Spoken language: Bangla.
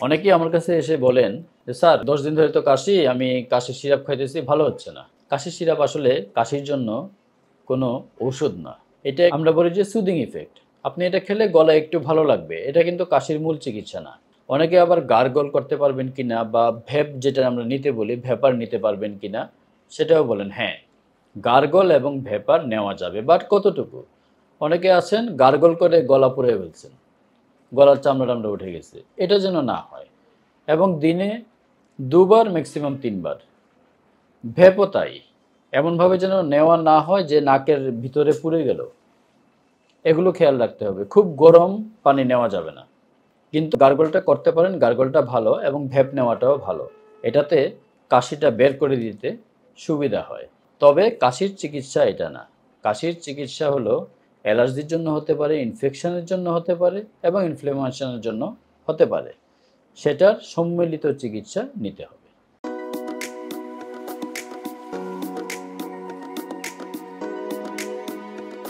অনেকেই আমার কাছে এসে বলেন যে, "স্যার ১০ দিন ধরে তো কাশি, আমি কাশির সিরাপ খাইতেছি, ভালো হচ্ছে না।" কাশির সিরাপ আসলে কাশির জন্য কোনো ঔষধ না। এটা আমরা বলি যে সুদিং ইফেক্ট। আপনি এটা খেলে গলায় একটু ভালো লাগবে। এটা কিন্তু কাশির মূল চিকিৎসা না। অনেকে আবার গার্গল করতে পারবেন কিনা বা ভেপ যেটা আমরা নিতে বলি, ভেপার নিতে পারবেন কিনা সেটাও বলেন। হ্যাঁ, গার্গল এবং ভেপার নেওয়া যাবে। বাট কতটুকু? অনেকে আছেন গার্গল করে গলা পুড়ে ফেলছেন। গলার চামড়া-টামড়া উঠে গেছে। এটা যেন না হয়। এবং দিনে ২ বার মেক্সিমাম ৩ বার। ভেপও তাই। এমনভাবে যেন নেওয়া না হয় যে নাকের ভিতরে পুড়ে গেল। এগুলো খেয়াল রাখতে হবে। খুব গরম পানি নেওয়া যাবে না। কিন্তু গার্গলটা করতে পারেন, গার্গলটা ভালো এবং ভেপ নেওয়াটাও ভালো। এটাতে কাশিটা বের করে দিতে সুবিধা হয়। তবে কাশির চিকিৎসা এটা না। কাশির চিকিৎসা হলো অ্যালার্জির জন্য হতে পারে, ইনফেকশনের জন্য হতে পারে এবং ইনফ্লামেশনের জন্য হতে পারে। সেটার সম্মিলিত চিকিৎসা নিতে হবে।